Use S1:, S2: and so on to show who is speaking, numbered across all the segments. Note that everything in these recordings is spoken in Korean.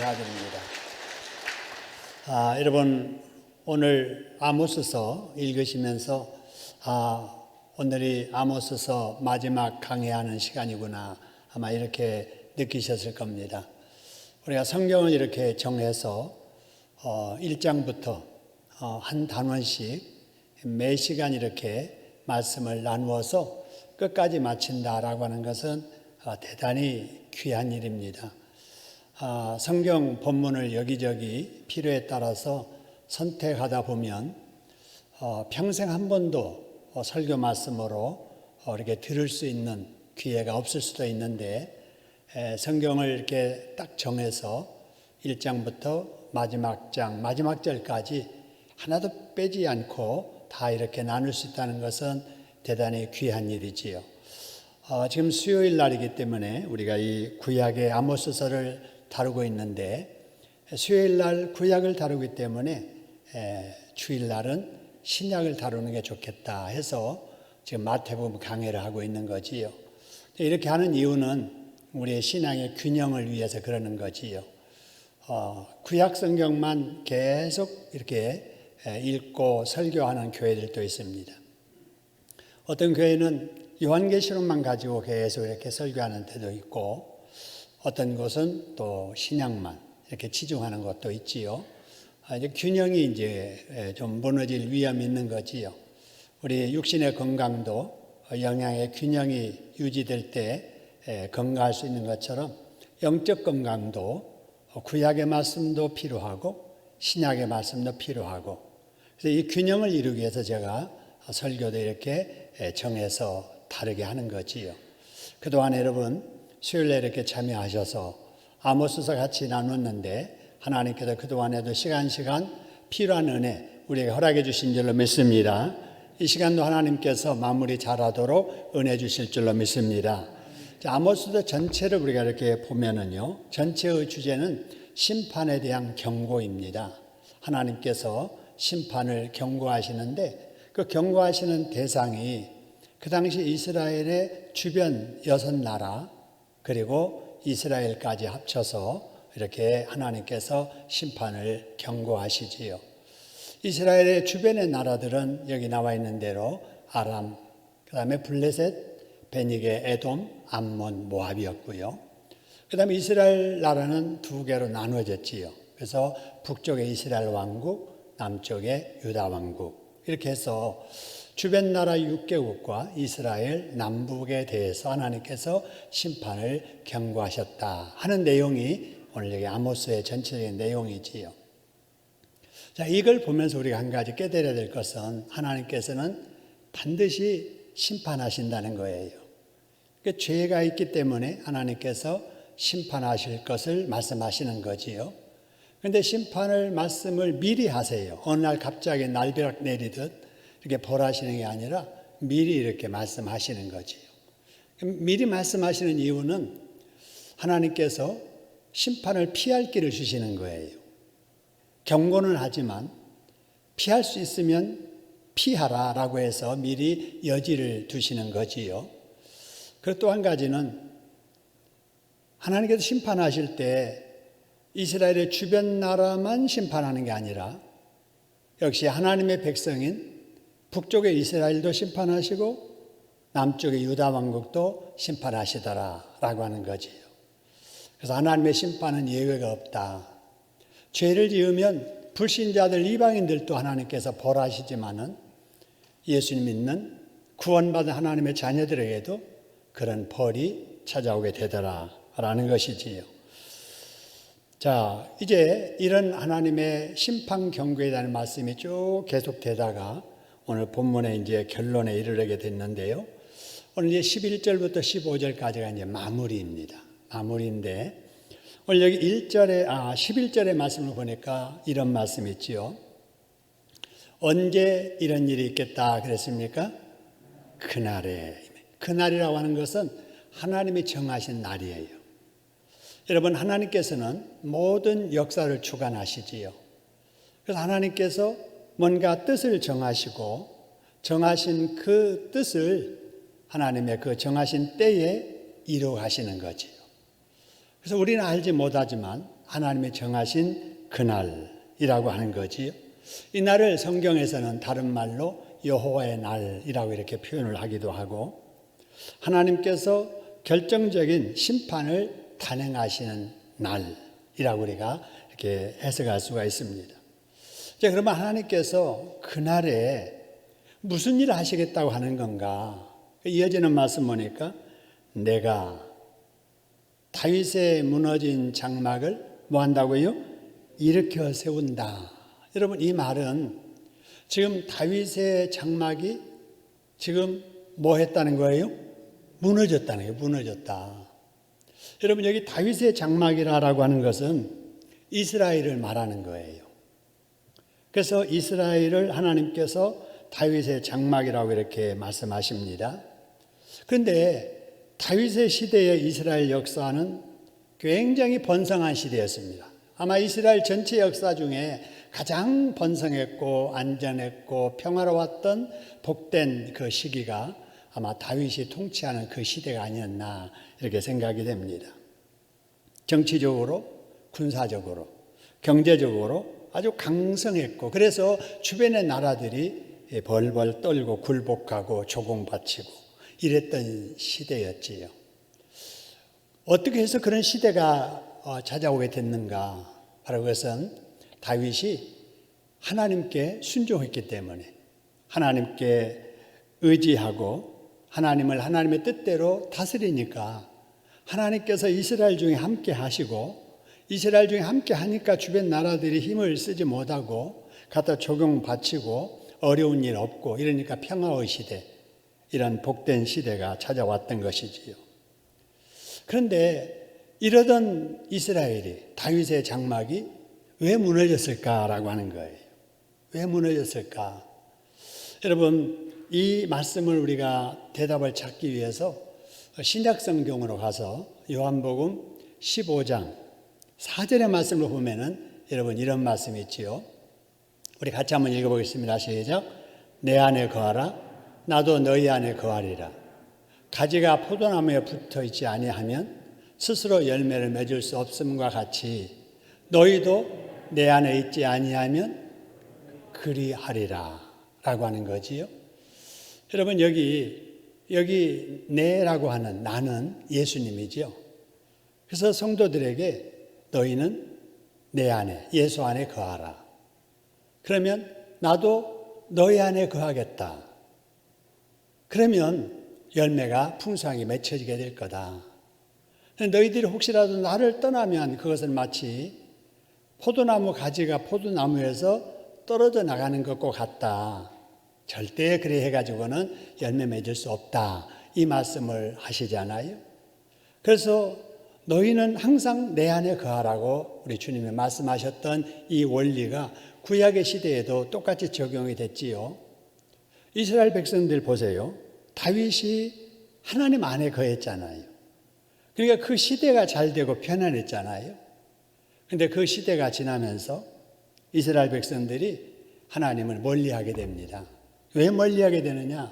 S1: 감사드립니다. 여러분 오늘 아모스서 읽으시면서 오늘이 아모스서 마지막 강해하는 시간이구나 아마 이렇게 느끼셨을 겁니다. 우리가 성경을 이렇게 정해서 1장부터 한 단원씩 매 시간 이렇게 말씀을 나누어서 끝까지 마친다라고 하는 것은 대단히 귀한 일입니다. 성경 본문을 여기저기 필요에 따라서 선택하다 보면 평생 한 번도 설교 말씀으로 이렇게 들을 수 있는 기회가 없을 수도 있는데 성경을 이렇게 딱 정해서 1장부터 마지막 장, 마지막 절까지 하나도 빼지 않고 다 이렇게 나눌 수 있다는 것은 대단히 귀한 일이지요. 지금 수요일 날이기 때문에 우리가 이 구약의 아모스서를 다루고 있는데 수요일 날 구약을 다루기 때문에 주일 날은 신약을 다루는 게 좋겠다 해서 지금 마태복음 강해를 하고 있는 거지요. 이렇게 하는 이유는 우리의 신앙의 균형을 위해서 그러는 거지요. 구약 성경만 계속 이렇게 읽고 설교하는 교회들도 있습니다. 어떤 교회는 요한계시록만 가지고 계속 이렇게 설교하는 데도 있고 어떤 곳은 또 신약만 이렇게 치중하는 것도 있지요. 이제 균형이 이제 좀 무너질 위험이 있는 거지요. 우리 육신의 건강도 영양의 균형이 유지될 때 건강할 수 있는 것처럼 영적 건강도 구약의 말씀도 필요하고 신약의 말씀도 필요하고 그래서 이 균형을 이루기 위해서 제가 설교도 이렇게 정해서 다르게 하는 거지요. 그동안 여러분 수요일에 이렇게 참여하셔서 아모스서 같이 나눴는데 하나님께서 그동안에도 시간 필요한 은혜 우리에게 허락해 주신 줄로 믿습니다. 이 시간도 하나님께서 마무리 잘하도록 은혜 주실 줄로 믿습니다. 아모스서 전체를 우리가 이렇게 보면은요, 전체의 주제는 심판에 대한 경고입니다. 하나님께서 심판을 경고하시는데 그 경고하시는 대상이 그 당시 이스라엘의 주변 6나라 그리고 이스라엘까지 합쳐서 이렇게 하나님께서 심판을 경고하시지요. 이스라엘의 주변의 나라들은 여기 나와 있는 대로 아람, 그 다음에 블레셋, 베니게, 에돔, 암몬, 모압이었고요. 그 다음에 이스라엘 나라는 두 개로 나누어졌지요. 그래서 북쪽에 이스라엘 왕국, 남쪽에 유다 왕국 이렇게 해서 주변 나라 6개국과 이스라엘 남북에 대해서 하나님께서 심판을 경고하셨다 하는 내용이 오늘 여기 아모스의 전체적인 내용이지요. 자, 이걸 보면서 우리가 한 가지 깨달아야 될 것은 하나님께서는 반드시 심판하신다는 거예요. 그러니까 죄가 있기 때문에 하나님께서 심판하실 것을 말씀하시는 거지요. 그런데 심판을 말씀을 미리 하세요. 어느 날 갑자기 날벼락 내리듯 이렇게 벌하시는 게 아니라 미리 이렇게 말씀하시는 거지요. 미리 말씀하시는 이유는 하나님께서 심판을 피할 길을 주시는 거예요. 경고는 하지만 피할 수 있으면 피하라라고 해서 미리 여지를 두시는 거지요. 그리고 또 한 가지는 하나님께서 심판하실 때 이스라엘의 주변 나라만 심판하는 게 아니라 역시 하나님의 백성인 북쪽의 이스라엘도 심판하시고 남쪽의 유다 왕국도 심판하시더라라고 하는 거지요. 그래서 하나님의 심판은 예외가 없다. 죄를 지으면 불신자들 이방인들도 하나님께서 벌하시지만은 예수님 믿는 구원받은 하나님의 자녀들에게도 그런 벌이 찾아오게 되더라라는 것이지요. 자, 이제 이런 하나님의 심판 경고에 대한 말씀이 쭉 계속되다가 오늘 본문의 이제 결론에 이르게 됐는데요. 오늘 이제 11절부터 15절까지가 이제 마무리입니다. 마무리인데 오늘 여기 11절의 말씀을 보니까 이런 말씀이 있지요. 언제 이런 일이 있겠다 그랬습니까? 그날에. 그날이라고 하는 것은 하나님이 정하신 날이에요. 여러분 하나님께서는 모든 역사를 주관하시지요. 그래서 하나님께서 뭔가 뜻을 정하시고 정하신 그 뜻을 하나님의 그 정하신 때에 이루어 가시는 거지요. 그래서 우리는 알지 못하지만 하나님이 정하신 그날이라고 하는 거지요. 이 날을 성경에서는 다른 말로 여호와의 날이라고 이렇게 표현을 하기도 하고, 하나님께서 결정적인 심판을 단행하시는 날이라고 우리가 이렇게 해석할 수가 있습니다. 자, 그러면 하나님께서 그날에 무슨 일을 하시겠다고 하는 건가? 이어지는 말씀 보니까 내가 다윗의 무너진 장막을 뭐 한다고요? 일으켜 세운다. 여러분, 이 말은 지금 다윗의 장막이 지금 뭐 했다는 거예요? 무너졌다는 거예요. 무너졌다. 여러분, 여기 다윗의 장막이라고 하는 것은 이스라엘을 말하는 거예요. 그래서 이스라엘을 하나님께서 다윗의 장막이라고 이렇게 말씀하십니다. 그런데 다윗의 시대의 이스라엘 역사는 굉장히 번성한 시대였습니다. 아마 이스라엘 전체 역사 중에 가장 번성했고 안전했고 평화로웠던 복된 그 시기가 아마 다윗이 통치하는 그 시대가 아니었나 이렇게 생각이 됩니다. 정치적으로, 군사적으로, 경제적으로 아주 강성했고, 그래서 주변의 나라들이 벌벌 떨고 굴복하고 조공바치고 이랬던 시대였지요. 어떻게 해서 그런 시대가 찾아오게 됐는가? 바로 그것은 다윗이 하나님께 순종했기 때문에, 하나님께 의지하고 하나님을 하나님의 뜻대로 다스리니까 하나님께서 이스라엘 중에 함께 하시고, 이스라엘 중에 함께 하니까 주변 나라들이 힘을 쓰지 못하고 갖다 조공바치고 어려운 일 없고 이러니까 평화의 시대, 이런 복된 시대가 찾아왔던 것이지요. 그런데 이러던 이스라엘이, 다윗의 장막이 왜 무너졌을까라고 하는 거예요. 왜 무너졌을까? 여러분, 이 말씀을 우리가 대답을 찾기 위해서 신약 성경으로 가서 요한복음 15장 4절의 말씀을 보면은 여러분 이런 말씀이 있지요. 우리 같이 한번 읽어보겠습니다. 시작. 내 안에 거하라. 나도 너희 안에 거하리라. 가지가 포도나무에 붙어 있지 아니하면 스스로 열매를 맺을 수 없음과 같이 너희도 내 안에 있지 아니하면 그리하리라 라고 하는 거지요. 여러분, 여기 내라고 하는 나는 예수님이지요. 그래서 성도들에게 너희는 내 안에, 예수 안에 거하라. 그러면 나도 너희 안에 거하겠다. 그러면 열매가 풍성하게 맺혀지게 될 거다. 너희들이 혹시라도 나를 떠나면 그것은 마치 포도나무 가지가 포도나무에서 떨어져 나가는 것과 같다. 절대 그래 해가지고는 열매 맺을 수 없다. 이 말씀을 하시잖아요. 그래서 너희는 항상 내 안에 거하라고 우리 주님이 말씀하셨던 이 원리가 구약의 시대에도 똑같이 적용이 됐지요. 이스라엘 백성들 보세요. 다윗이 하나님 안에 거했잖아요. 그러니까 그 시대가 잘 되고 편안했잖아요. 그런데 그 시대가 지나면서 이스라엘 백성들이 하나님을 멀리하게 됩니다. 왜 멀리하게 되느냐?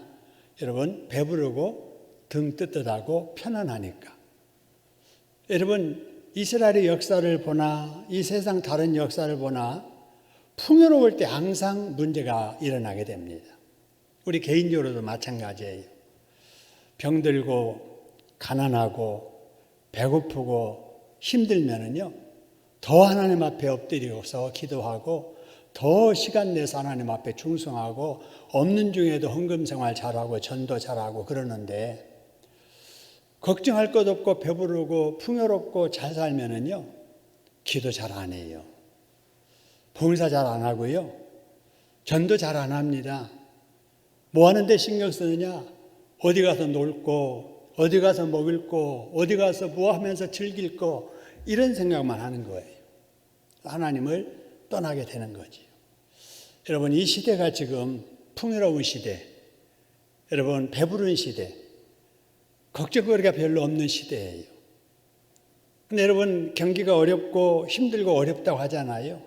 S1: 여러분, 배부르고 등 뜨뜻하고 편안하니까. 여러분, 이스라엘의 역사를 보나 이 세상 다른 역사를 보나 풍요로울 때 항상 문제가 일어나게 됩니다. 우리 개인적으로도 마찬가지예요. 병들고 가난하고 배고프고 힘들면은요, 더 하나님 앞에 엎드려서 기도하고 더 시간 내서 하나님 앞에 충성하고 없는 중에도 헌금 생활 잘하고 전도 잘하고 그러는데, 걱정할 것 없고 배부르고 풍요롭고 잘 살면은요, 기도 잘 안 해요. 봉사 잘 안 하고요, 전도 잘 안 합니다. 뭐 하는데 신경 쓰느냐? 어디 가서 놀 거, 어디 가서 먹을 거, 어디 가서 뭐 하면서 즐길 거, 이런 생각만 하는 거예요. 하나님을 떠나게 되는 거지요. 여러분, 이 시대가 지금 풍요로운 시대, 여러분 배부른 시대, 걱정거리가 별로 없는 시대예요. 근데 여러분, 경기가 어렵고 힘들고 어렵다고 하잖아요.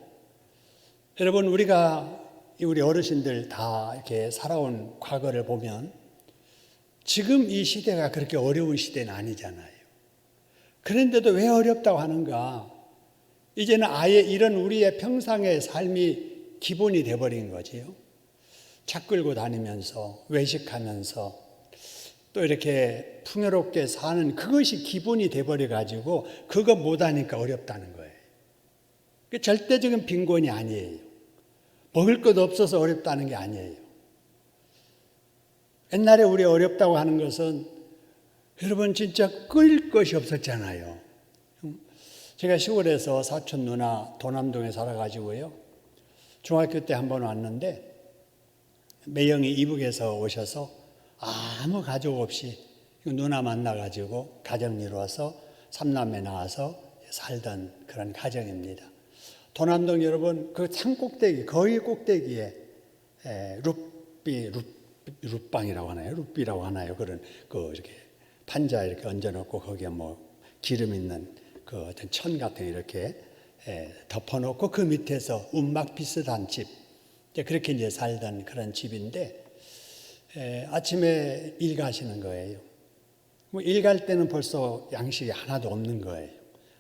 S1: 여러분, 우리 어르신들 다 이렇게 살아온 과거를 보면 지금 이 시대가 그렇게 어려운 시대는 아니잖아요. 그런데도 왜 어렵다고 하는가? 이제는 아예 이런 우리의 평상의 삶이 기본이 돼버린 거지요. 차 끌고 다니면서 외식하면서 또 이렇게 풍요롭게 사는 그것이 기본이 돼버려 가지고 그거 못하니까 어렵다는 거예요. 절대적인 빈곤이 아니에요. 먹을 것 없어서 어렵다는 게 아니에요. 옛날에 우리 어렵다고 하는 것은 여러분 진짜 끌 것이 없었잖아요. 제가 시골에서 사촌 누나 도남동에 살아가지고요. 중학교 때 한 번 왔는데 매형이 이북에서 오셔서 아무 가족 없이 누나 만나가지고 가정 이루어서 삼남매 나와서 살던 그런 가정입니다. 도남동 여러분 그 산 꼭대기 거의 꼭대기에 룻방이라고 하나요? 룻비라고 하나요? 그런 그 이렇게 판자 이렇게 얹어놓고 거기에 뭐 기름 있는 그 어떤 천 같은 거 이렇게 덮어놓고 그 밑에서 움막 비슷한 집 그렇게 이제 살던 그런 집인데 아침에 일 가시는 거예요. 뭐 일 갈 때는 벌써 양식이 하나도 없는 거예요.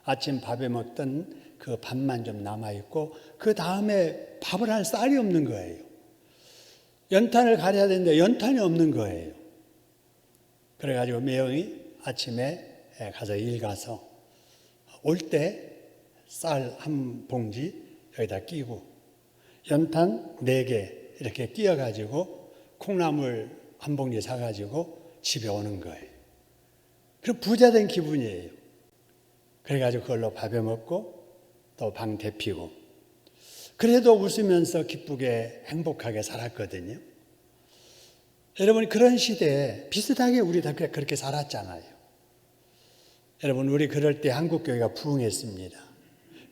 S1: 아침 밥에 먹던 그 밥만 좀 남아있고 그 다음에 밥을 할 쌀이 없는 거예요. 연탄을 가려야 되는데 연탄이 없는 거예요. 그래가지고 매형이 아침에 가서 일 가서 올 때 쌀 한 봉지 여기다 끼고 연탄 4개 이렇게 끼워가지고 콩나물 한 봉지 사가지고 집에 오는 거예요. 그럼 부자 된 기분이에요. 그래가지고 그걸로 밥에 먹고 또 방 데피고 그래도 웃으면서 기쁘게 행복하게 살았거든요. 여러분 그런 시대에 비슷하게 우리 다 그렇게 살았잖아요. 여러분 우리 그럴 때 한국교회가 부흥했습니다.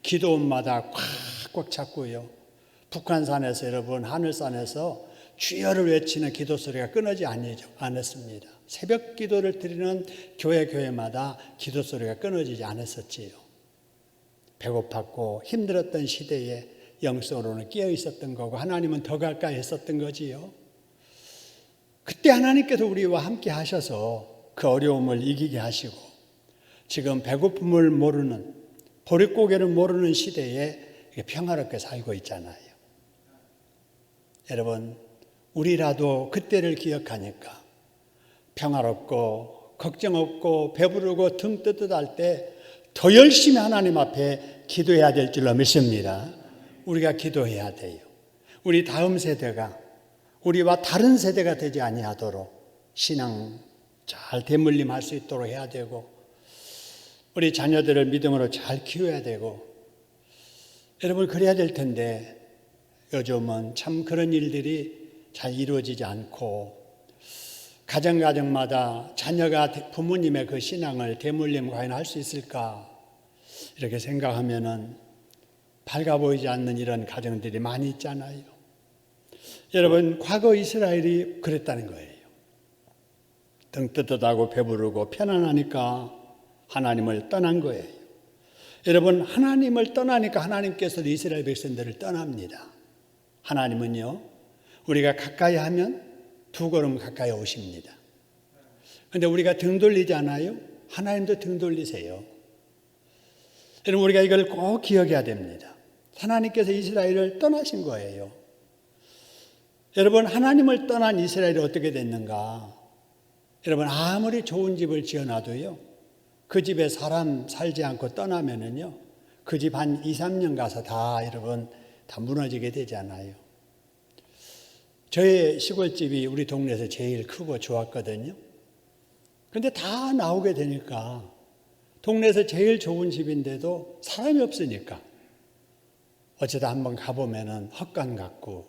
S1: 기도원마다 꽉꽉 찼고요. 북한산에서 여러분 하늘산에서 주여를 외치는 기도 소리가 끊어지지 않았습니다. 새벽 기도를 드리는 교회마다 기도 소리가 끊어지지 않았었지요. 배고팠고 힘들었던 시대에 영성으로는 끼어 있었던 거고 하나님은 더 가까이 했었던 거지요. 그때 하나님께서 우리와 함께 하셔서 그 어려움을 이기게 하시고 지금 배고픔을 모르는 보릿고개를 모르는 시대에 평화롭게 살고 있잖아요. 여러분 우리라도 그때를 기억하니까 평화롭고 걱정 없고 배부르고 등 뜨뜻할 때 더 열심히 하나님 앞에 기도해야 될 줄로 믿습니다. 우리가 기도해야 돼요. 우리 다음 세대가 우리와 다른 세대가 되지 아니하도록 신앙 잘 대물림할 수 있도록 해야 되고 우리 자녀들을 믿음으로 잘 키워야 되고 여러분 그래야 될 텐데 요즘은 참 그런 일들이 잘 이루어지지 않고 가정마다 자녀가 부모님의 그 신앙을 대물림 과연 할 수 있을까 이렇게 생각하면은 밝아 보이지 않는 이런 가정들이 많이 있잖아요. 여러분 과거 이스라엘이 그랬다는 거예요. 등 뜨뜻하고 배부르고 편안하니까 하나님을 떠난 거예요. 여러분 하나님을 떠나니까 하나님께서도 이스라엘 백성들을 떠납니다. 하나님은요 우리가 가까이 하면 2걸음 가까이 오십니다. 그런데 우리가 등 돌리지 않아요? 하나님도 등 돌리세요. 여러분 우리가 이걸 꼭 기억해야 됩니다. 하나님께서 이스라엘을 떠나신 거예요. 여러분 하나님을 떠난 이스라엘이 어떻게 됐는가? 여러분 아무리 좋은 집을 지어놔도요 그 집에 사람 살지 않고 떠나면은요 그 집 한 2, 3년 가서 다 여러분 다 무너지게 되잖아요. 저의 시골집이 우리 동네에서 제일 크고 좋았거든요. 그런데 다 나오게 되니까 동네에서 제일 좋은 집인데도 사람이 없으니까 어쩌다 한번 가보면은 헛간 같고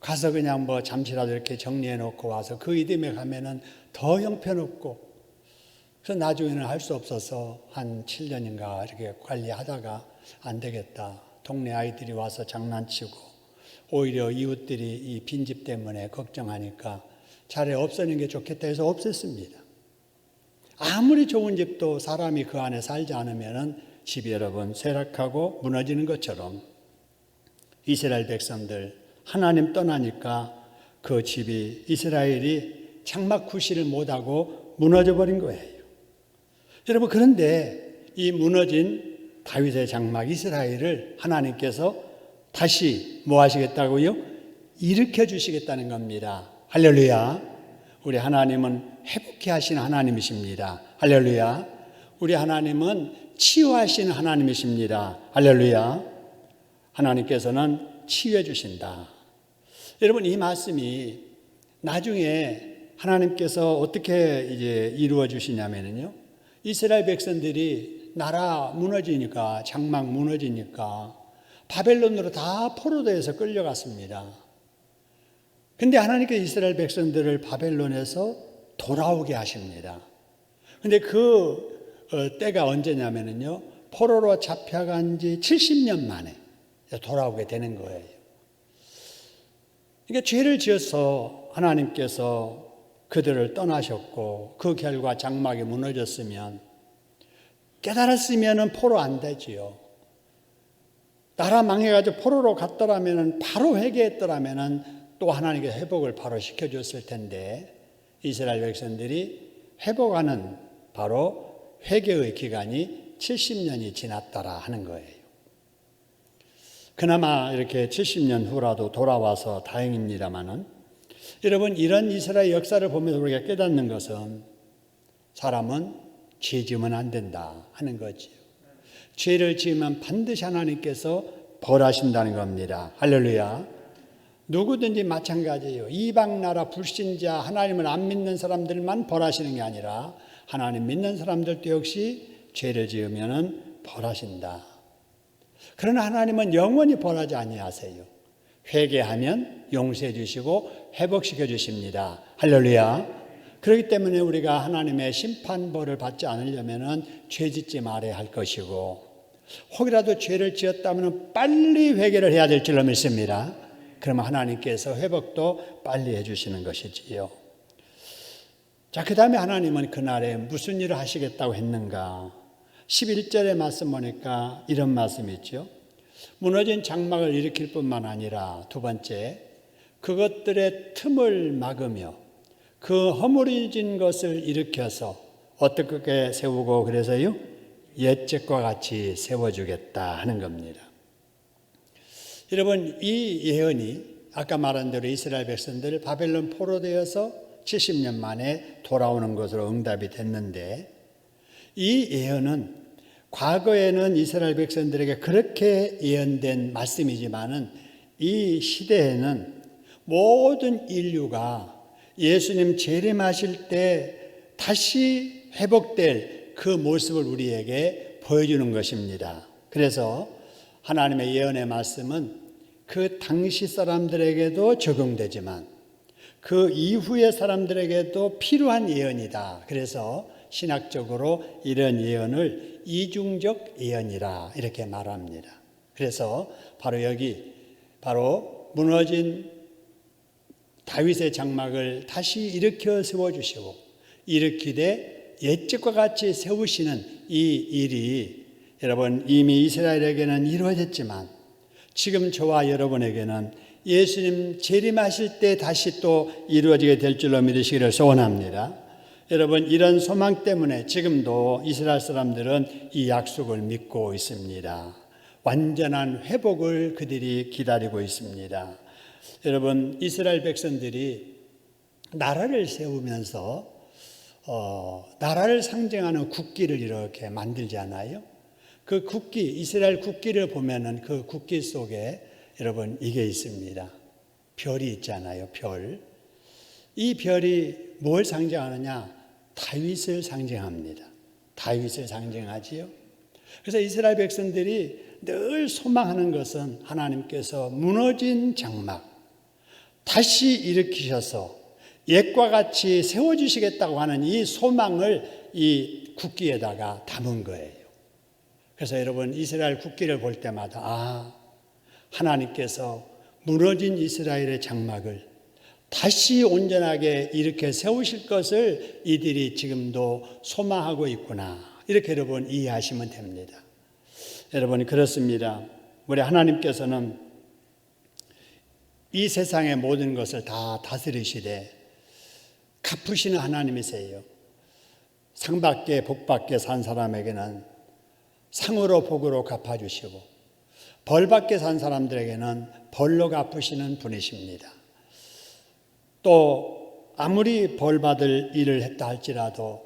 S1: 가서 그냥 뭐 잠시라도 이렇게 정리해 놓고 와서 그 이듬해 가면은 더 형편없고 그래서 나중에는 할 수 없어서 한 7년인가 이렇게 관리하다가 안 되겠다. 동네 아이들이 와서 장난치고 오히려 이웃들이 이 빈집 때문에 걱정하니까 차라리 없애는 게 좋겠다 해서 없앴습니다. 아무리 좋은 집도 사람이 그 안에 살지 않으면 집이 여러분 쇠락하고 무너지는 것처럼 이스라엘 백성들 하나님 떠나니까 그 집이 이스라엘이 장막 구실을 못하고 무너져 버린 거예요. 여러분 그런데 이 무너진 다윗의 장막 이스라엘을 하나님께서 다시 뭐 하시겠다고요? 일으켜 주시겠다는 겁니다. 할렐루야. 우리 하나님은 회복케 하시는 하나님이십니다. 할렐루야. 우리 하나님은 치유하시는 하나님이십니다. 할렐루야. 하나님께서는 치유해 주신다. 여러분, 이 말씀이 나중에 하나님께서 어떻게 이제 이루어 주시냐면요, 이스라엘 백성들이 나라 무너지니까, 장막 무너지니까 바벨론으로 다 포로되어서 끌려갔습니다. 근데 하나님께서 이스라엘 백성들을 바벨론에서 돌아오게 하십니다. 근데 때가 언제냐면요, 포로로 잡혀간 지 70년 만에 돌아오게 되는 거예요. 그러니까 죄를 지어서 하나님께서 그들을 떠나셨고 그 결과 장막이 무너졌으면, 깨달았으면 포로 안 되지요. 나라 망해가지고 포로로 갔더라면, 바로 회개했더라면 또 하나님께서 회복을 바로 시켜줬을 텐데, 이스라엘 백성들이 회복하는 바로 회개의 기간이 70년이 지났더라 하는 거예요. 그나마 이렇게 70년 후라도 돌아와서 다행입니다마는, 여러분, 이런 이스라엘 역사를 보면서 우리가 깨닫는 것은 사람은 죄 지으면 안 된다 하는 거지요. 죄를 지으면 반드시 하나님께서 벌하신다는 겁니다. 할렐루야. 누구든지 마찬가지예요. 이방 나라 불신자, 하나님을 안 믿는 사람들만 벌하시는 게 아니라 하나님 믿는 사람들도 역시 죄를 지으면 벌하신다. 그러나 하나님은 영원히 벌하지 아니하세요. 회개하면 용서해 주시고 회복시켜 주십니다. 할렐루야. 그렇기 때문에 우리가 하나님의 심판벌을 받지 않으려면 죄 짓지 말아야 할 것이고, 혹이라도 죄를 지었다면 빨리 회개를 해야 될 줄로 믿습니다. 그러면 하나님께서 회복도 빨리 해주시는 것이지요. 자, 그 다음에 하나님은 그날에 무슨 일을 하시겠다고 했는가? 11절의 말씀 보니까 이런 말씀이 있죠. 무너진 장막을 일으킬 뿐만 아니라, 두 번째, 그것들의 틈을 막으며 그 허물어진 것을 일으켜서 어떻게 세우고, 그래서요, 옛적과 같이 세워주겠다 하는 겁니다. 여러분, 이 예언이 아까 말한 대로 이스라엘 백성들 바벨론 포로되어서 70년 만에 돌아오는 것으로 응답이 됐는데, 이 예언은 과거에는 이스라엘 백성들에게 그렇게 예언된 말씀이지만은, 이 시대에는 모든 인류가 예수님 재림하실 때 다시 회복될 그 모습을 우리에게 보여주는 것입니다. 그래서 하나님의 예언의 말씀은 그 당시 사람들에게도 적용되지만 그 이후의 사람들에게도 필요한 예언이다. 그래서 신학적으로 이런 예언을 이중적 예언이라 이렇게 말합니다. 그래서 바로 여기 무너진 다윗의 장막을 다시 일으켜 세워주시고 일으키되 옛적과 같이 세우시는 이 일이, 여러분, 이미 이스라엘에게는 이루어졌지만 지금 저와 여러분에게는 예수님 재림하실 때 다시 또 이루어지게 될 줄로 믿으시기를 소원합니다. 여러분, 이런 소망 때문에 지금도 이스라엘 사람들은 이 약속을 믿고 있습니다. 완전한 회복을 그들이 기다리고 있습니다. 여러분, 이스라엘 백성들이 나라를 세우면서 나라를 상징하는 국기를 이렇게 만들지 않아요? 그 국기, 이스라엘 국기를 보면은 그 국기 속에 여러분 이게 있습니다. 별이 있잖아요, 별. 이 별이 뭘 상징하느냐? 다윗을 상징합니다. 다윗을 상징하지요. 그래서 이스라엘 백성들이 늘 소망하는 것은 하나님께서 무너진 장막 다시 일으키셔서 옛과 같이 세워주시겠다고 하는 이 소망을 이 국기에다가 담은 거예요. 그래서 여러분, 이스라엘 국기를 볼 때마다 하나님께서 무너진 이스라엘의 장막을 다시 온전하게 일으켜 세우실 것을 이들이 지금도 소망하고 있구나, 이렇게 여러분 이해하시면 됩니다. 여러분, 그렇습니다. 우리 하나님께서는 이 세상의 모든 것을 다 다스리시되 갚으시는 하나님이세요. 상받게 복받게 산 사람에게는 상으로 복으로 갚아주시고 벌받게 산 사람들에게는 벌로 갚으시는 분이십니다. 또 아무리 벌받을 일을 했다 할지라도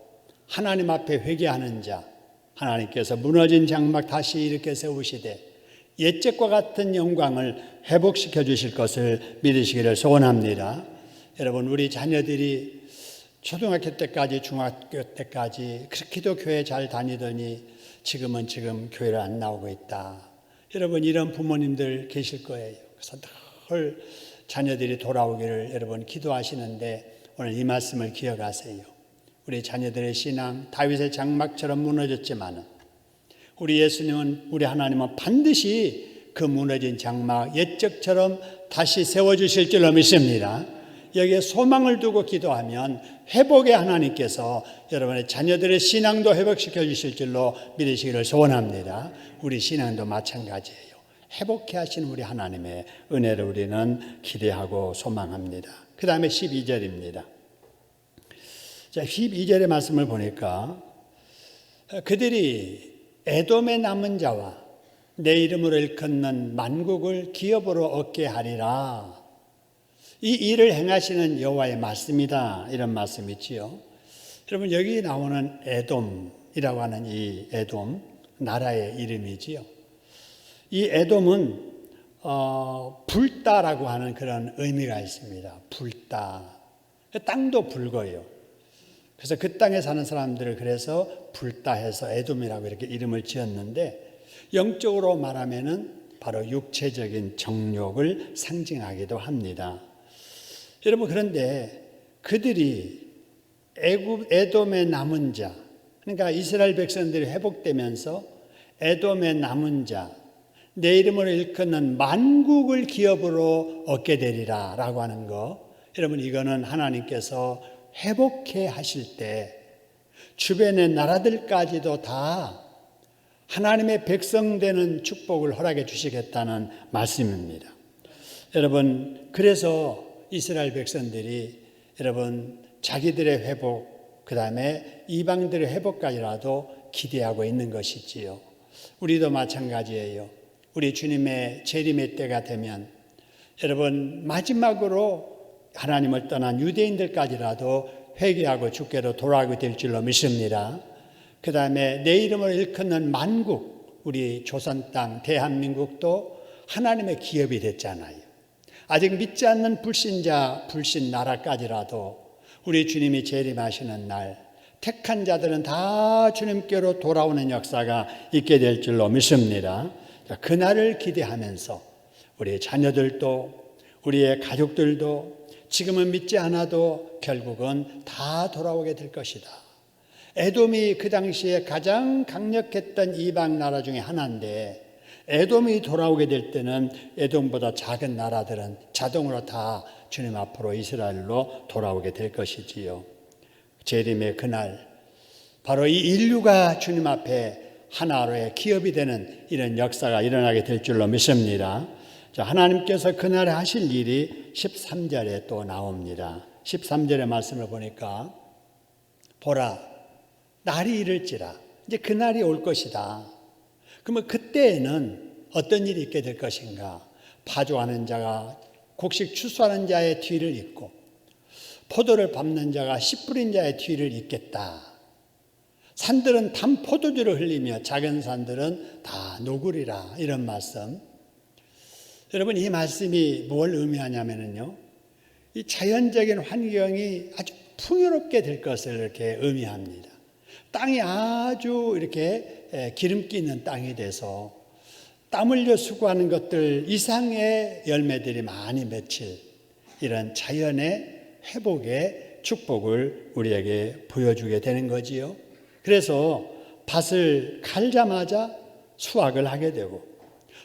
S1: 하나님 앞에 회개하는 자, 하나님께서 무너진 장막 다시 일으켜 세우시되 옛적과 같은 영광을 회복시켜 주실 것을 믿으시기를 소원합니다. 여러분, 우리 자녀들이 초등학교 때까지 중학교 때까지 그렇게도 교회 잘 다니더니 지금 교회를 안 나오고 있다. 여러분, 이런 부모님들 계실 거예요. 그래서 늘 자녀들이 돌아오기를 여러분 기도하시는데 오늘 이 말씀을 기억하세요. 우리 자녀들의 신앙 다윗의 장막처럼 무너졌지만 우리 예수님은, 우리 하나님은 반드시 그 무너진 장막 옛적처럼 다시 세워주실 줄로 믿습니다. 여기에 소망을 두고 기도하면 회복의 하나님께서 여러분의 자녀들의 신앙도 회복시켜 주실 줄로 믿으시기를 소원합니다. 우리 신앙도 마찬가지예요. 회복해 하시는 우리 하나님의 은혜를 우리는 기대하고 소망합니다. 그 다음에 12절입니다. 자, 12절의 말씀을 보니까 그들이 에돔의 남은 자와 내 이름으로 일컫는 만국을 기업으로 얻게 하리라. 이 일을 행하시는 여호와의 말씀이다. 이런 말씀이 있지요. 여러분, 여기 나오는 에돔이라고 하는 이 에돔, 나라의 이름이지요. 이 에돔은 불다라고 하는 그런 의미가 있습니다. 불다. 땅도 붉어요. 그래서 그 땅에 사는 사람들을 그래서 불다해서 에돔이라고 이렇게 이름을 지었는데, 영적으로 말하면은 바로 육체적인 정욕을 상징하기도 합니다. 여러분, 그런데 그들이 에돔의 남은 자, 그러니까 이스라엘 백성들이 회복되면서 에돔의 남은 자, 내 이름으로 일컫는 만국을 기업으로 얻게 되리라 라고 하는 거, 여러분, 이거는 하나님께서 회복해 하실 때 주변의 나라들까지도 다 하나님의 백성 되는 축복을 허락해 주시겠다는 말씀입니다. 여러분, 그래서 이스라엘 백성들이 여러분 자기들의 회복, 그 다음에 이방들의 회복까지라도 기대하고 있는 것이지요. 우리도 마찬가지예요. 우리 주님의 재림의 때가 되면 여러분 마지막으로 하나님을 떠난 유대인들까지라도 회개하고 주께로 돌아오게 될 줄로 믿습니다. 그 다음에 내 이름을 일컫는 만국, 우리 조선 땅 대한민국도 하나님의 기업이 됐잖아요. 아직 믿지 않는 불신자, 불신 나라까지라도 우리 주님이 재림하시는 날 택한 자들은 다 주님께로 돌아오는 역사가 있게 될 줄로 믿습니다. 그날을 기대하면서 우리의 자녀들도 우리의 가족들도 지금은 믿지 않아도 결국은 다 돌아오게 될 것이다. 에돔이 그 당시에 가장 강력했던 이방 나라 중에 하나인데 에돔이 돌아오게 될 때는 에돔보다 작은 나라들은 자동으로 다 주님 앞으로 이스라엘로 돌아오게 될 것이지요. 재림의 그날 바로 이 인류가 주님 앞에 하나로의 기업이 되는 이런 역사가 일어나게 될 줄로 믿습니다. 자, 하나님께서 그날에 하실 일이 13절에 또 나옵니다. 13절의 말씀을 보니까 보라, 날이 이를지라. 이제 그날이 올 것이다. 그러면 그때에는 어떤 일이 있게 될 것인가? 파종하는 자가 곡식 추수하는 자의 뒤를 잇고 포도를 밟는 자가 씨 뿌린 자의 뒤를 잇겠다. 산들은 단 포도주를 흘리며 작은 산들은 다 녹으리라. 이런 말씀. 여러분, 이 말씀이 뭘 의미하냐면요, 이 자연적인 환경이 아주 풍요롭게 될 것을 이렇게 의미합니다. 땅이 아주 이렇게 기름기 있는 땅이 돼서 땀 흘려 수고하는 것들 이상의 열매들이 많이 맺힐 이런 자연의 회복의 축복을 우리에게 보여주게 되는 거지요. 그래서 밭을 갈자마자 수확을 하게 되고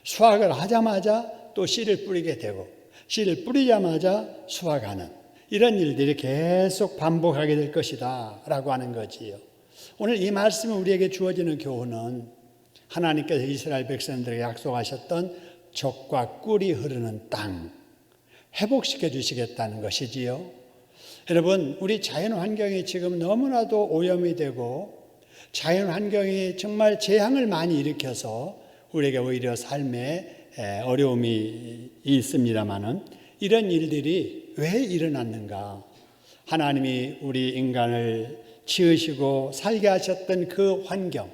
S1: 수확을 하자마자 또 씨를 뿌리게 되고 씨를 뿌리자마자 수확하는 이런 일들이 계속 반복하게 될 것이다 라고 하는 거지요. 오늘 이 말씀이 우리에게 주어지는 교훈은 하나님께서 이스라엘 백성들에게 약속하셨던 젖과 꿀이 흐르는 땅 회복시켜 주시겠다는 것이지요. 여러분, 우리 자연 환경이 지금 너무나도 오염이 되고 자연 환경이 정말 재앙을 많이 일으켜서 우리에게 오히려 삶에 어려움이 있습니다마는 이런 일들이 왜 일어났는가? 하나님이 우리 인간을 지으시고 살게 하셨던 그 환경,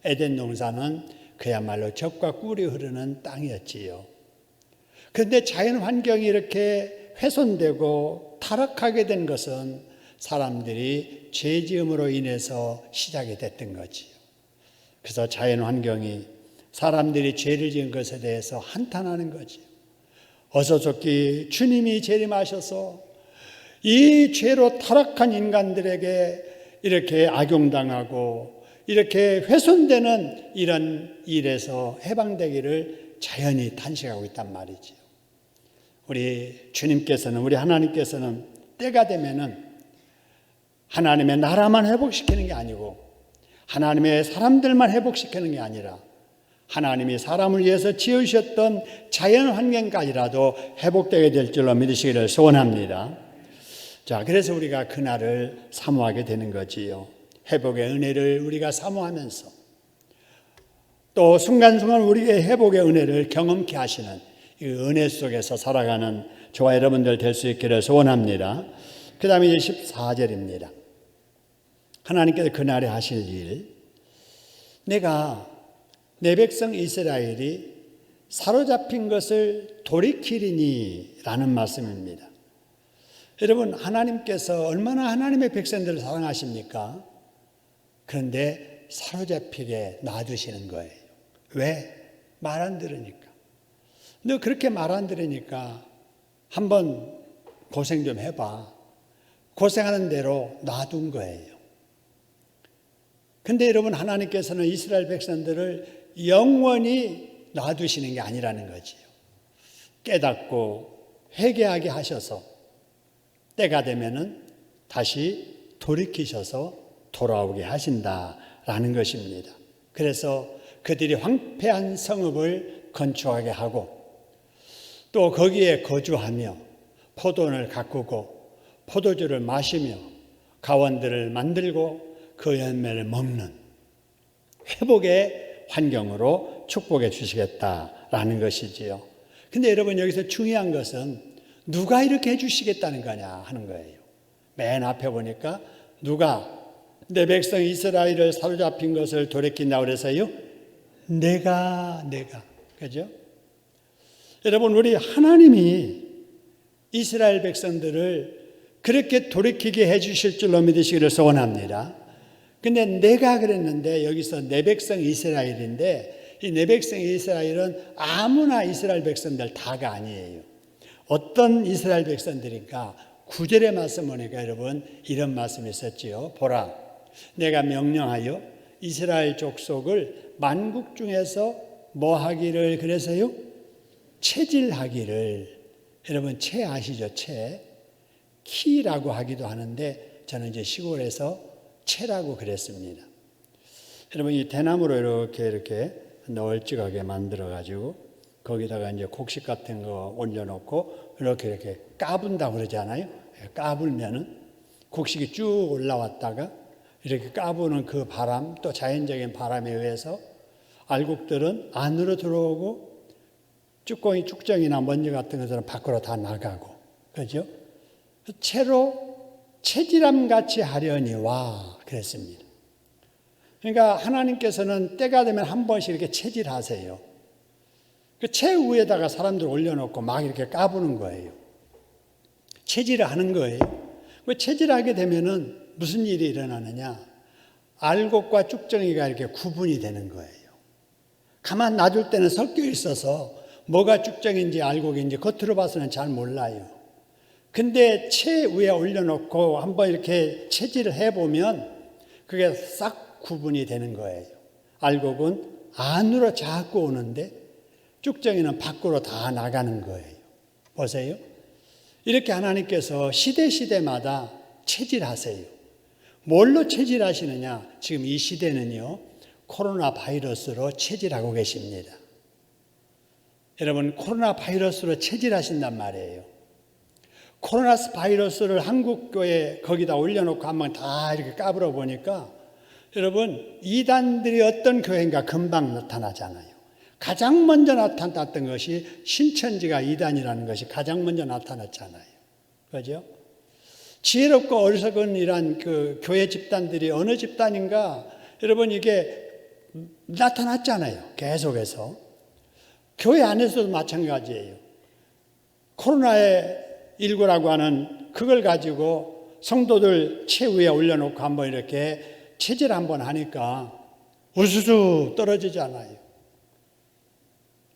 S1: 에덴 동산은 그야말로 젖과 꿀이 흐르는 땅이었지요. 그런데 자연 환경이 이렇게 훼손되고 타락하게 된 것은 사람들이 죄지음으로 인해서 시작이 됐던 거지요. 그래서 자연 환경이 사람들이 죄를 지은 것에 대해서 한탄하는 거지요. 어서 좋기 주님이 재림하셔서 이 죄로 타락한 인간들에게 이렇게 악용당하고 이렇게 훼손되는 이런 일에서 해방되기를 자연히 탄식하고 있단 말이지요. 우리 주님께서는, 우리 하나님께서는 때가 되면은 하나님의 나라만 회복시키는 게 아니고 하나님의 사람들만 회복시키는 게 아니라 하나님이 사람을 위해서 지으셨던 자연 환경까지라도 회복되게 될 줄로 믿으시기를 소원합니다. 자, 그래서 우리가 그날을 사모하게 되는 거지요. 회복의 은혜를 우리가 사모하면서 또 순간순간 우리의 회복의 은혜를 경험케 하시는 이 은혜 속에서 살아가는 저와 여러분들 될 수 있기를 소원합니다. 그 다음에 이제 14절입니다. 하나님께서 그날에 하실 일, 내가 내 백성 이스라엘이 사로잡힌 것을 돌이키리니 라는 말씀입니다. 여러분, 하나님께서 얼마나 하나님의 백성들을 사랑하십니까? 그런데 사로잡히게 놔두시는 거예요. 왜? 말 안 들으니까. 너 그렇게 말 안 들으니까 한번 고생 좀 해봐. 고생하는 대로 놔둔 거예요. 근데 여러분, 하나님께서는 이스라엘 백성들을 영원히 놔두시는 게 아니라는 거지요. 깨닫고 회개하게 하셔서 때가 되면은 다시 돌이키셔서 돌아오게 하신다라는 것입니다. 그래서 그들이 황폐한 성읍을 건축하게 하고 또 거기에 거주하며 포도원을 가꾸고 포도주를 마시며 가원들을 만들고 그 열매를 먹는 회복의 환경으로 축복해 주시겠다라는 것이지요. 근데 여러분, 여기서 중요한 것은 누가 이렇게 해주시겠다는 거냐 하는 거예요. 맨 앞에 보니까 누가 내 백성 이스라엘을 사로잡힌 것을 돌이킨다고 그래서요. 내가 그죠? 여러분, 우리 하나님이 이스라엘 백성들을 그렇게 돌이키게 해주실 줄로 믿으시기를 소원합니다. 근데 내가 그랬는데 여기서 내 백성 이스라엘인데 이 내 백성 이스라엘은 아무나 이스라엘 백성들 다가 아니에요. 어떤 이스라엘 백성들인가? 9절의 말씀 보니까 여러분 이런 말씀이 있었지요. 보라, 내가 명령하여 이스라엘 족속을 만국 중에서 뭐 하기를 그래서요? 체질하기를. 여러분, 채 아시죠? 채. 키라고 하기도 하는데 저는 이제 시골에서 채라고 그랬습니다. 여러분, 이 대나무로 이렇게 널찍하게 만들어 가지고 거기다가 이제 곡식 같은 거 올려놓고 이렇게 까분다고 그러잖아요. 까불면은 곡식이 쭉 올라왔다가 이렇게 까부는 그 바람, 또 자연적인 바람에 의해서 알곡들은 안으로 들어오고 쭈꺼기, 쭉정이나 먼지 같은 것들은 밖으로 다 나가고, 그죠? 채로 체질함 같이 하려니와 그랬습니다. 그러니까 하나님께서는 때가 되면 한 번씩 이렇게 체질하세요. 그 채 위에다가 사람들 올려놓고 막 이렇게 까부는 거예요. 체질을 하는 거예요. 그 체질하게 되면은 무슨 일이 일어나느냐? 알곡과 쭉정이가 이렇게 구분이 되는 거예요. 가만 놔둘 때는 섞여 있어서 뭐가 쭉정인지 알곡인지 겉으로 봐서는 잘 몰라요. 근데 채 위에 올려놓고 한번 이렇게 체질을 해보면 그게 싹 구분이 되는 거예요. 알곡은 안으로 자꾸 오는데 쭉정이는 밖으로 다 나가는 거예요. 보세요. 이렇게 하나님께서 시대마다 체질하세요. 뭘로 체질하시느냐? 지금 이 시대는요, 코로나 바이러스로 체질하고 계십니다. 여러분, 코로나 바이러스로 체질하신단 말이에요. 코로나 바이러스를 한국교회 거기다 올려놓고 한번 다 이렇게 까불어 보니까 여러분, 이단들이 어떤 교회인가 금방 나타나잖아요. 가장 먼저 나타났던 것이 신천지가 이단이라는 것이 가장 먼저 나타났잖아요. 그죠? 지혜롭고 어리석은 이란 그 교회 집단들이 어느 집단인가, 여러분, 이게 나타났잖아요. 계속해서. 교회 안에서도 마찬가지예요. 코로나19라고 하는 그걸 가지고 성도들 최후에 올려놓고 한번 이렇게 체질 한번 하니까 우수수 떨어지잖아요.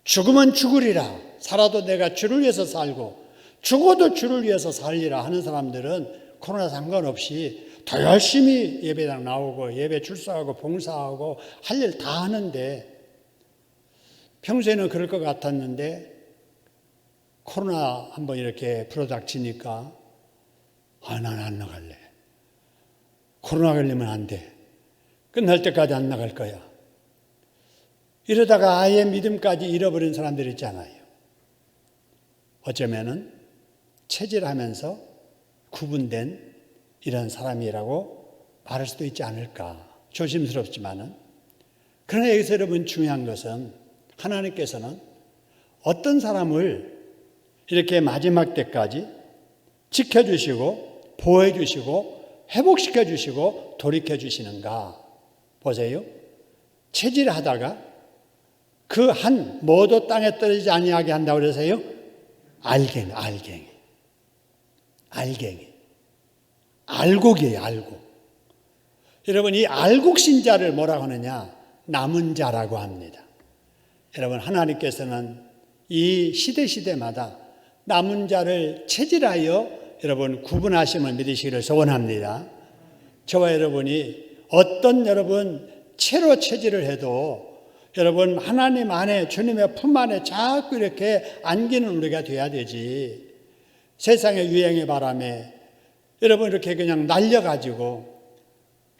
S1: 죽으면 죽으리라. 살아도 내가 주를 위해서 살고 죽어도 주를 위해서 살리라 하는 사람들은 코로나 상관없이 더 열심히 예배당 나오고 예배 출석하고 봉사하고 할 일 다 하는데, 평소에는 그럴 것 같았는데 코로나 한번 이렇게 불어닥치니까 난 안 나갈래. 코로나 걸리면 안 돼. 끝날 때까지 안 나갈 거야. 이러다가 아예 믿음까지 잃어버린 사람들 있잖아요. 어쩌면은 체질하면서 구분된 이런 사람이라고 말할 수도 있지 않을까. 조심스럽지만은. 그러나 여기서 여러분 중요한 것은 하나님께서는 어떤 사람을 이렇게 마지막 때까지 지켜주시고 보호해주시고 회복시켜주시고 돌이켜주시는가. 보세요. 체질하다가 그 한 모도 땅에 떨어지지 아니하게 한다고 그러세요? 알갱이. 알곡이에요, 알곡. 여러분, 이 알곡 신자를 뭐라고 하느냐? 남은 자라고 합니다. 여러분, 하나님께서는 이 시대마다 남은 자를 체질하여 여러분 구분하심을 믿으시기를 소원합니다. 저와 여러분이 어떤 여러분 채로 체질을 해도 여러분 하나님 안에 주님의 품 안에 자꾸 이렇게 안기는 우리가 돼야 되지. 세상의 유행의 바람에 여러분 이렇게 그냥 날려가지고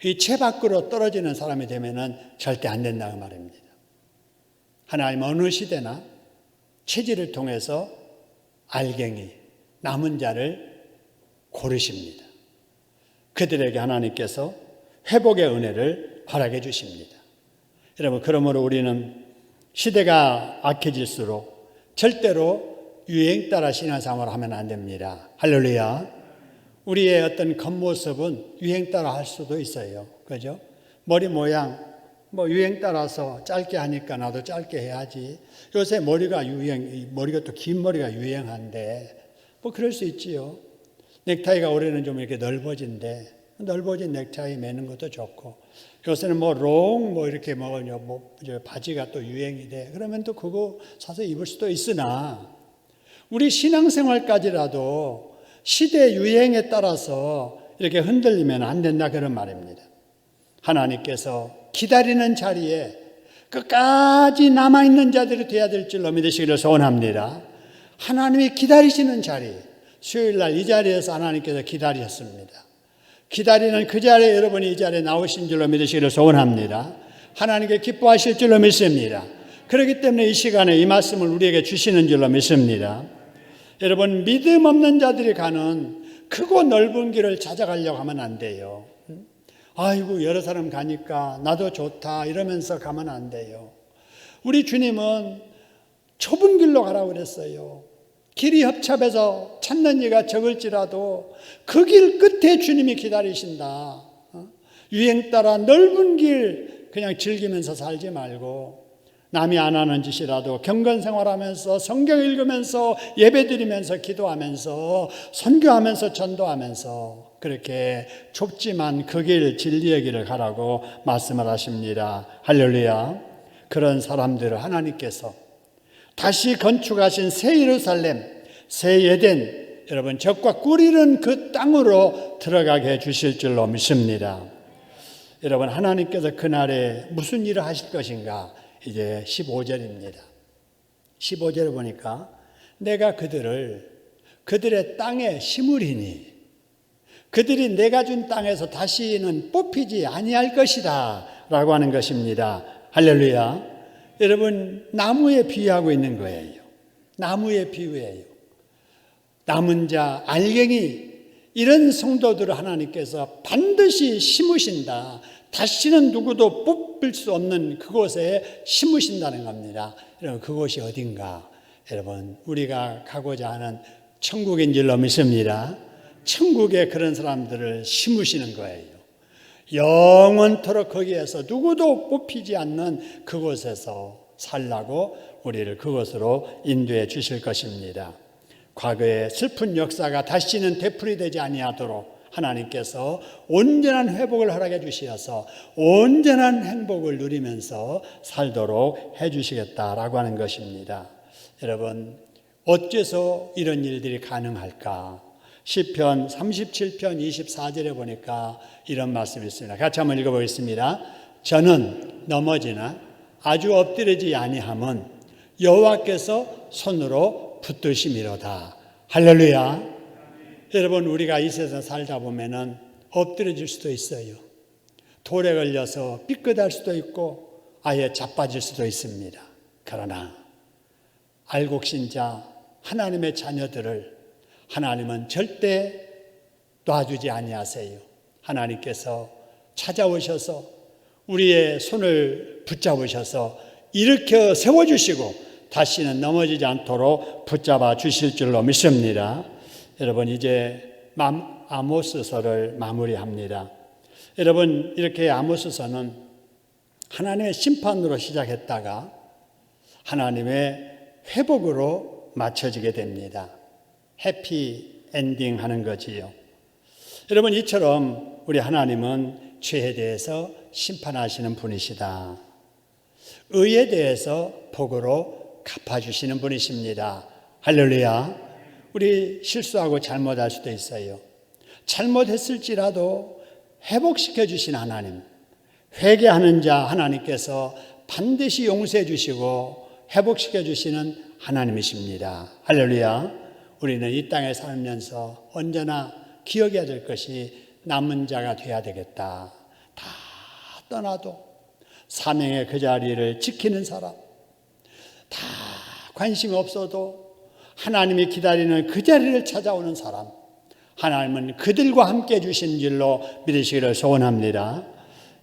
S1: 이 채 밖으로 떨어지는 사람이 되면은 절대 안 된다고 말입니다. 하나님 어느 시대나 체질을 통해서 알갱이, 남은 자를 고르십니다. 그들에게 하나님께서 회복의 은혜를 허락해 주십니다. 여러분, 그러므로 우리는 시대가 악해질수록 절대로 유행 따라 신앙생활을 하면 안 됩니다. 할렐루야. 우리의 어떤 겉모습은 유행 따라 할 수도 있어요. 그죠? 머리 모양, 유행 따라서 짧게 하니까 나도 짧게 해야지. 요새 머리가 또 긴 머리가 유행한데, 그럴 수 있지요. 넥타이가 올해는 좀 이렇게 넓어진 넥타이 매는 것도 좋고, 요새는 이렇게 바지가 또 유행이 돼. 그러면 또 그거 사서 입을 수도 있으나, 우리 신앙생활까지라도 시대 유행에 따라서 이렇게 흔들리면 안 된다, 그런 말입니다. 하나님께서 기다리는 자리에 끝까지 남아있는 자들이 되어야 될 줄로 믿으시기를 소원합니다. 하나님이 기다리시는 자리, 수요일날 이 자리에서 하나님께서 기다리셨습니다. 기다리는 그 자리에 여러분이 이 자리에 나오신 줄로 믿으시기를 소원합니다. 하나님께 기뻐하실 줄로 믿습니다. 그렇기 때문에 이 시간에 이 말씀을 우리에게 주시는 줄로 믿습니다. 여러분, 믿음 없는 자들이 가는 크고 넓은 길을 찾아가려고 하면 안 돼요. 아이고, 여러 사람 가니까 나도 좋다 이러면서 가면 안 돼요. 우리 주님은 좁은 길로 가라고 그랬어요. 길이 협착해서 찾는 이가 적을지라도 그 길 끝에 주님이 기다리신다. 유행 따라 넓은 길 그냥 즐기면서 살지 말고, 남이 안 하는 짓이라도 경건 생활하면서 성경 읽으면서 예배드리면서 기도하면서 선교하면서 전도하면서 그렇게 좁지만 그 길 진리의 길을 가라고 말씀을 하십니다. 할렐루야. 그런 사람들을 하나님께서 다시 건축하신 새 예루살렘, 새 에덴, 여러분 적과 꿀이는 그 땅으로 들어가게 해주실 줄로 믿습니다. 여러분, 하나님께서 그날에 무슨 일을 하실 것인가? 이제 15절입니다. 15절을 보니까 내가 그들의 땅에 심으리니 그들이 내가 준 땅에서 다시는 뽑히지 아니할 것이다 라고 하는 것입니다. 할렐루야. 여러분, 나무에 비유하고 있는 거예요. 나무에 비유해요. 남은 자, 알갱이, 이런 성도들을 하나님께서 반드시 심으신다. 다시는 누구도 뽑을 수 없는 그곳에 심으신다는 겁니다. 여러분, 그곳이 어딘가? 여러분, 우리가 가고자 하는 천국인 줄로 믿습니다. 천국에 그런 사람들을 심으시는 거예요. 영원토록 거기에서 누구도 뽑히지 않는 그곳에서 살라고 우리를 그곳으로 인도해 주실 것입니다. 과거의 슬픈 역사가 다시는 되풀이되지 아니하도록 하나님께서 온전한 회복을 허락해 주셔서 온전한 행복을 누리면서 살도록 해 주시겠다라고 하는 것입니다. 여러분, 어째서 이런 일들이 가능할까? 시편 37편 24절에 보니까 이런 말씀이 있습니다. 같이 한번 읽어보겠습니다. 저는 넘어지나 아주 엎드리지 아니함은 여호와께서 손으로 붙드심이로다. 할렐루야. 여러분, 우리가 이 세상 살다 보면은 엎드려질 수도 있어요. 돌에 걸려서 삐끗할 수도 있고 아예 자빠질 수도 있습니다. 그러나 알곡신자 하나님의 자녀들을 하나님은 절대 놔주지 아니하세요. 하나님께서 찾아오셔서 우리의 손을 붙잡으셔서 일으켜 세워주시고 다시는 넘어지지 않도록 붙잡아 주실 줄로 믿습니다. 여러분, 이제 아모스서를 마무리합니다. 여러분, 이렇게 아모스서는 하나님의 심판으로 시작했다가 하나님의 회복으로 맞춰지게 됩니다. 해피 엔딩 하는 거지요. 여러분, 이처럼 우리 하나님은 죄에 대해서 심판하시는 분이시다. 의에 대해서 복으로 갚아주시는 분이십니다. 할렐루야. 우리 실수하고 잘못할 수도 있어요. 잘못했을지라도 회복시켜 주신 하나님, 회개하는 자 하나님께서 반드시 용서해 주시고 회복시켜 주시는 하나님이십니다. 할렐루야. 우리는 이 땅에 살면서 언제나 기억해야 될 것이 남은 자가 돼야 되겠다. 다 떠나도 사명의 그 자리를 지키는 사람, 다 관심 없어도 하나님이 기다리는 그 자리를 찾아오는 사람, 하나님은 그들과 함께 주신 줄로 믿으시기를 소원합니다.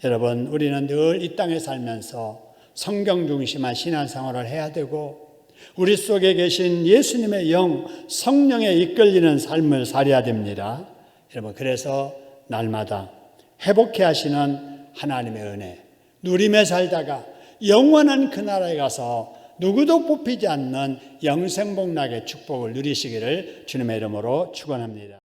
S1: 여러분, 우리는 늘 이 땅에 살면서 성경 중심한 신앙생활을 해야 되고 우리 속에 계신 예수님의 영, 성령에 이끌리는 삶을 살아야 됩니다. 여러분, 그래서 날마다 회복해 하시는 하나님의 은혜 누리며 살다가 영원한 그 나라에 가서 누구도 뽑히지 않는 영생복락의 축복을 누리시기를 주님의 이름으로 축원합니다.